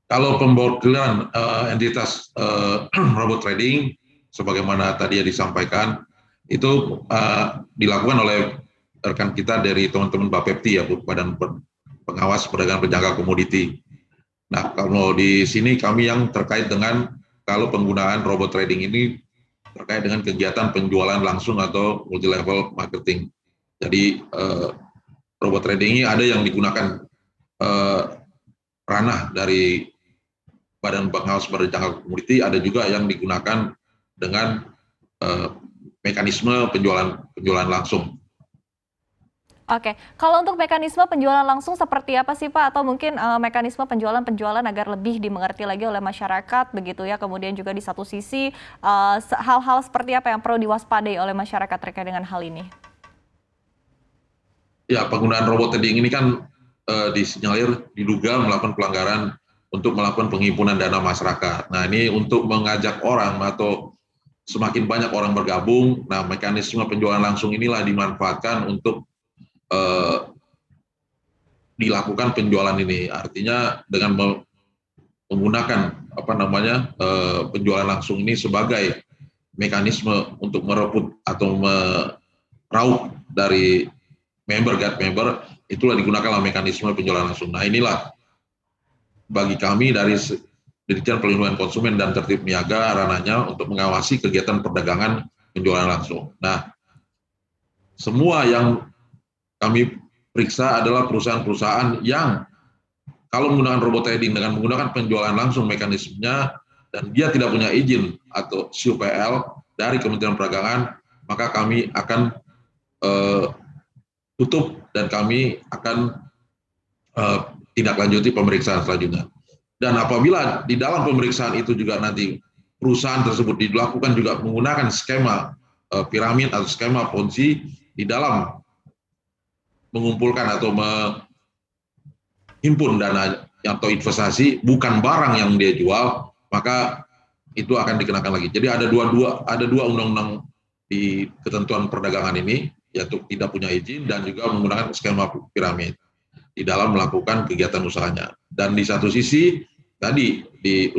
Kalau pemblokiran entitas robot trading, sebagaimana tadi yang disampaikan, itu dilakukan oleh rekan kita dari teman-teman Bapepti ya, Badan Pengawas Perdagangan Berjangka Komoditi. Nah, kalau di sini kami yang terkait dengan kalau penggunaan robot trading ini terkait dengan kegiatan penjualan langsung atau multi level marketing. Jadi robot trading ini ada yang digunakan ranah dari Badan Pengawas Berjangka Komoditi, ada juga yang digunakan dengan mekanisme penjualan langsung. Oke, kalau untuk mekanisme penjualan langsung seperti apa sih Pak? Atau mungkin mekanisme penjualan agar lebih dimengerti lagi oleh masyarakat begitu ya. Kemudian juga di satu sisi hal-hal seperti apa yang perlu diwaspadai oleh masyarakat terkait dengan hal ini? Ya, penggunaan robot trading ini kan disinyalir diduga melakukan pelanggaran untuk melakukan penghimpunan dana masyarakat. Nah, ini untuk mengajak orang atau semakin banyak orang bergabung, nah mekanisme penjualan langsung inilah dimanfaatkan untuk dilakukan penjualan ini. Artinya dengan menggunakan penjualan langsung ini sebagai mekanisme untuk merebut atau meraup dari guide member, itulah digunakanlah mekanisme penjualan langsung. Nah, inilah bagi kami dari Dirjen Perlindungan Konsumen dan Tertib Niaga ranahnya untuk mengawasi kegiatan perdagangan penjualan langsung. Nah, semua yang kami periksa adalah perusahaan-perusahaan yang kalau menggunakan robot trading dengan menggunakan penjualan langsung mekanismenya dan dia tidak punya izin atau CUPL dari Kementerian Perdagangan, maka kami akan tutup dan kami akan tindak lanjuti pemeriksaan selanjutnya. Dan apabila di dalam pemeriksaan itu juga nanti perusahaan tersebut dilakukan juga menggunakan skema piramid atau skema Ponzi di dalam mengumpulkan atau menghimpun dana atau investasi bukan barang yang dia jual, maka itu akan dikenakan lagi. Jadi ada dua undang-undang di ketentuan perdagangan ini, yaitu tidak punya izin dan juga menggunakan skema piramid di dalam melakukan kegiatan usahanya. Dan di satu sisi tadi di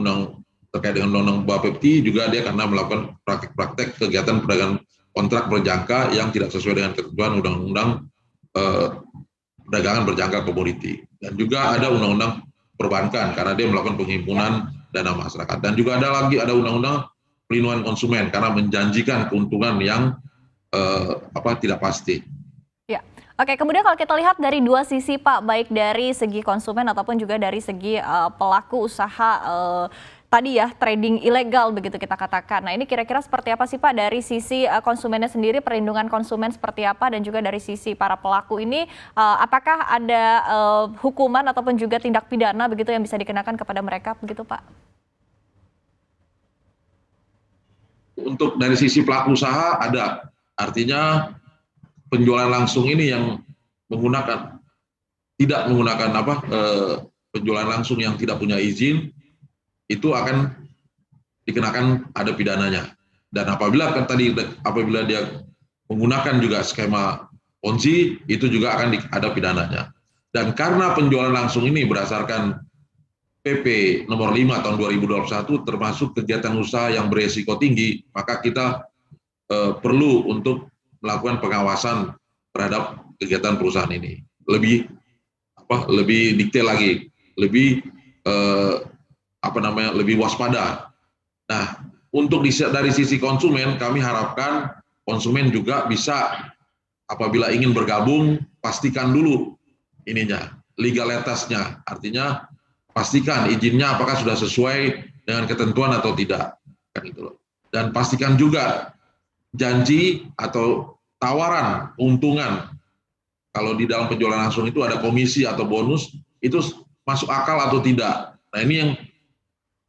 terkait dengan undang-undang Bapepti juga dia karena melakukan praktek-praktek kegiatan perdagangan kontrak berjangka yang tidak sesuai dengan ketentuan undang-undang perdagangan berjangka komoditi. Dan juga ada undang-undang perbankan karena dia melakukan penghimpunan dana masyarakat. Dan juga ada undang-undang perlindungan konsumen karena menjanjikan keuntungan yang tidak pasti. Ya, oke. Kemudian kalau kita lihat dari dua sisi Pak, baik dari segi konsumen ataupun juga dari segi pelaku usaha tadi ya trading ilegal begitu kita katakan. Nah ini kira-kira seperti apa sih Pak dari sisi konsumennya sendiri, perlindungan konsumen seperti apa, dan juga dari sisi para pelaku ini apakah ada hukuman ataupun juga tindak pidana begitu yang bisa dikenakan kepada mereka begitu Pak? Untuk dari sisi pelaku usaha ada, artinya penjualan langsung ini yang tidak menggunakan penjualan langsung yang tidak punya izin itu akan dikenakan ada pidananya. Dan apabila dia menggunakan juga skema Ponzi itu juga akan ada pidananya. Dan karena penjualan langsung ini berdasarkan PP nomor 5 tahun 2021 termasuk kegiatan usaha yang beresiko tinggi, maka kita perlu untuk melakukan pengawasan terhadap kegiatan perusahaan ini lebih detail lagi, lebih lebih waspada. Nah, untuk dari sisi konsumen kami harapkan konsumen juga bisa apabila ingin bergabung pastikan dulu legalitasnya, artinya pastikan izinnya apakah sudah sesuai dengan ketentuan atau tidak, kan gitu loh. Dan pastikan juga janji atau tawaran keuntungan kalau di dalam penjualan langsung itu ada komisi atau bonus itu masuk akal atau tidak. Nah ini yang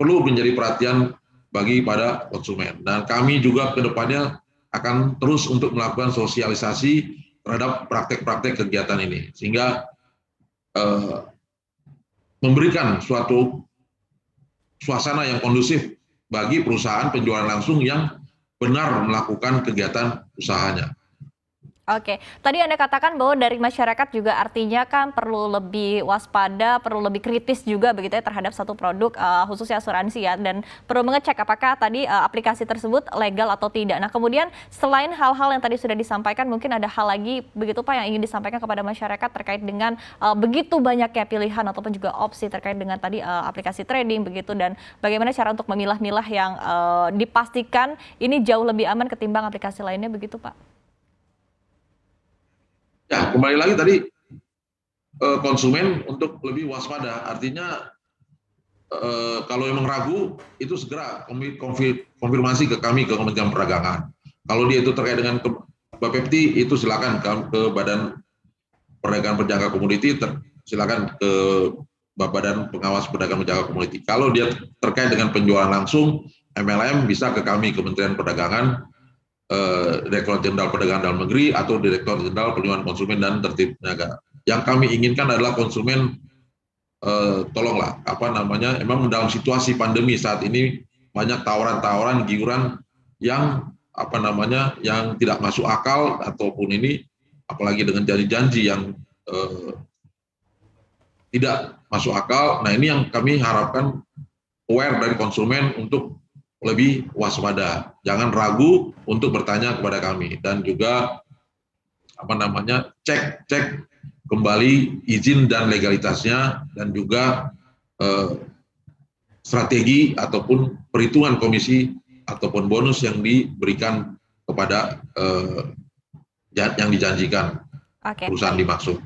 perlu menjadi perhatian bagi pada konsumen. Dan kami juga ke depannya akan terus untuk melakukan sosialisasi terhadap praktek-praktek kegiatan ini sehingga memberikan suatu suasana yang kondusif bagi perusahaan penjualan langsung yang benar melakukan kegiatan usahanya. Oke, tadi Anda katakan bahwa dari masyarakat juga artinya kan perlu lebih waspada, perlu lebih kritis juga begitu ya terhadap satu produk khususnya asuransi ya, dan perlu mengecek apakah tadi aplikasi tersebut legal atau tidak. Nah kemudian selain hal-hal yang tadi sudah disampaikan, mungkin ada hal lagi begitu Pak yang ingin disampaikan kepada masyarakat terkait dengan begitu banyaknya pilihan ataupun juga opsi terkait dengan tadi aplikasi trading begitu, dan bagaimana cara untuk memilah-milah yang dipastikan ini jauh lebih aman ketimbang aplikasi lainnya begitu Pak? Ya, kembali lagi tadi konsumen untuk lebih waspada. Artinya kalau memang ragu itu segera konfirmasi ke kami, ke Kementerian Perdagangan. Kalau dia itu terkait dengan Bapepti itu silakan ke Badan Perdagangan Penjaga Komoditi, silakan ke Badan Pengawas Perdagangan Penjaga Komoditi. Kalau dia terkait dengan penjualan langsung MLM bisa ke kami Kementerian Perdagangan, Direktorat Jenderal Perdagangan Dalam Negeri atau Direktorat Jenderal Perlindungan Konsumen dan Tertib Niaga. Yang kami inginkan adalah konsumen tolonglah emang dalam situasi pandemi saat ini banyak tawaran-tawaran giuran yang yang tidak masuk akal ataupun ini apalagi dengan janji-janji yang tidak masuk akal. Nah, ini yang kami harapkan aware dari konsumen untuk lebih waspada, jangan ragu untuk bertanya kepada kami dan juga cek kembali izin dan legalitasnya dan juga strategi ataupun perhitungan komisi ataupun bonus yang diberikan kepada yang dijanjikan perusahaan dimaksud.